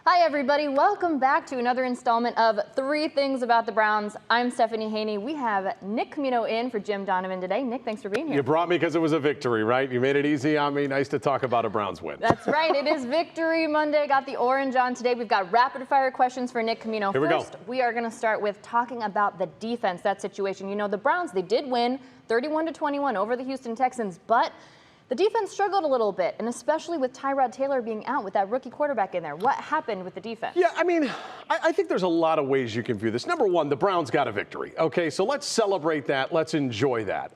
Hi, everybody. Welcome back to another installment of 3 Things About the Browns. I'm Stephanie Haney. We have Nick Camino in for Jim Donovan today. Nick, thanks for being here. You brought me because it was a victory, right? You made it easy on me. Nice to talk about a Browns win. That's right. It is Victory Monday. Got the orange on today. We've got rapid-fire questions for Nick Camino. Here we go. First, we are going to start with talking about the defense, that situation. You know, the Browns, they did win 31-21 over the Houston Texans, but the defense struggled a little bit, and especially with Tyrod Taylor being out with that rookie quarterback in there. What happened with the defense? Yeah, I mean, I think there's a lot of ways you can view this. Number one, the Browns got a victory. Okay, so let's celebrate that. Let's enjoy that.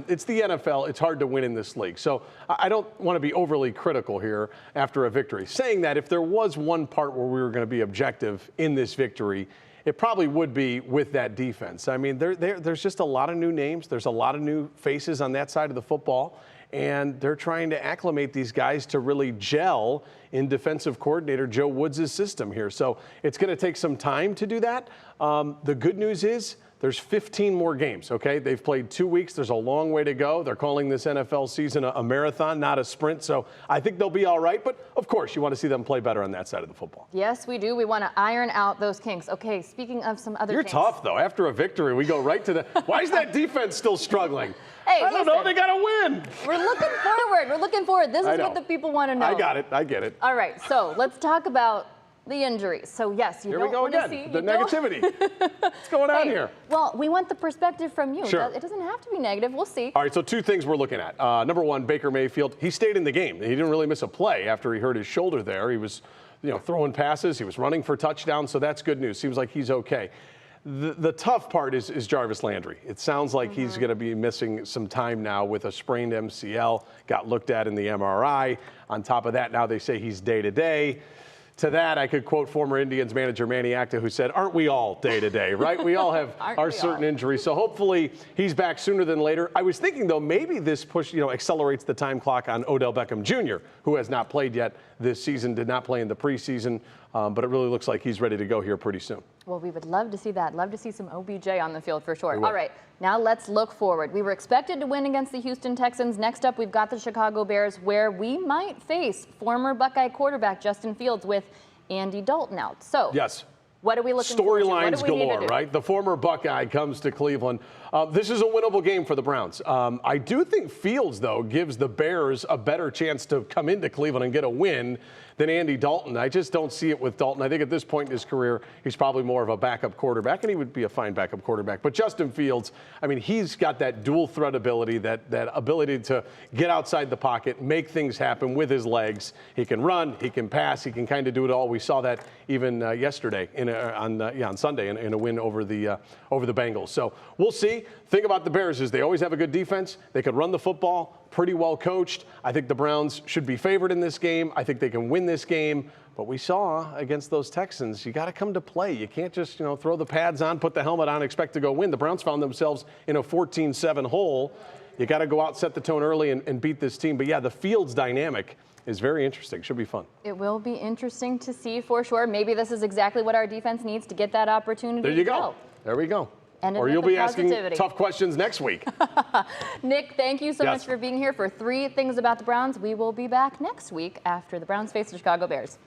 It's the NFL. It's hard to win in this league. So I don't want to be overly critical here after a victory. Saying that, if there was one part where we were going to be objective in this victory, it probably would be with that defense. I mean, there's just a lot of new names. There's a lot of new faces on that side of the football. And they're trying to acclimate these guys to really gel in defensive coordinator Joe Woods' system here. So it's going to take some time to do that. The good news is there's 15 more games, okay? They've played 2 weeks. There's a long way to go. They're calling this NFL season a marathon, not a sprint. So I think they'll be all right. But, of course, you want to see them play better on that side of the football. Yes, we do. We want to iron out those kinks. Okay, speaking of some other kinks. You're tough, though. After a victory, we go right to the – why is that defense still struggling? Hey, I don't know. They got to win. We're looking forward. We're looking forward. This is what the people want to know. I got it. I get it. All right. So let's talk about the injuries. So, yes, you don't want to see. The negativity. What's going on here? Well, we want the perspective from you. Sure. It doesn't have to be negative. We'll see. All right, so 2 things we're looking at. Number one, Baker Mayfield. He stayed in the game. He didn't really miss a play after he hurt his shoulder there. He was, throwing passes. He was running for touchdowns, so that's good news. Seems like he's okay. The tough part is Jarvis Landry. It sounds like he's going to be missing some time now with a sprained MCL, got looked at in the MRI. On top of that, now they say he's day-to-day. To that, I could quote former Indians manager Manny Acta, who said, "Aren't we all day-to-day, right? We all have our certain injuries." So hopefully he's back sooner than later. I was thinking, though, maybe this push, accelerates the time clock on Odell Beckham Jr., who has not played yet this season, did not play in the preseason, but it really looks like he's ready to go here pretty soon. Well, we would love to see that. Love to see some OBJ on the field for sure. All right, now let's look forward. We were expected to win against the Houston Texans. Next up, we've got the Chicago Bears, where we might face former Buckeye quarterback Justin Fields with Andy Dalton out. So, yes. What are we looking forward to? Storylines galore, right? The former Buckeye comes to Cleveland. This is a winnable game for the Browns. I do think Fields, though, gives the Bears a better chance to come into Cleveland and get a win than Andy Dalton. I just don't see it with Dalton. I think at this point in his career, he's probably more of a backup quarterback, and he would be a fine backup quarterback. But Justin Fields, I mean, he's got that dual threat ability, that ability to get outside the pocket, make things happen with his legs. He can run, he can pass, he can kind of do it all. We saw that even yesterday on Sunday in a win over the Bengals. So we'll see. Thing about the Bears is they always have a good defense. They could run the football, pretty well coached. I think the Browns should be favored in this game. I think they can win this game. But we saw against those Texans, you got to come to play. You can't just, throw the pads on, put the helmet on, expect to go win. The Browns found themselves in a 14-7 hole. You got to go out, set the tone early, and beat this team. But, yeah, the Fields dynamic is very interesting. Should be fun. It will be interesting to see for sure. Maybe this is exactly what our defense needs to get that opportunity. There you go. There we go. Or you'll be asking tough questions next week. Nick, thank you so much for being here for 3 Things About the Browns. We will be back next week after the Browns face the Chicago Bears.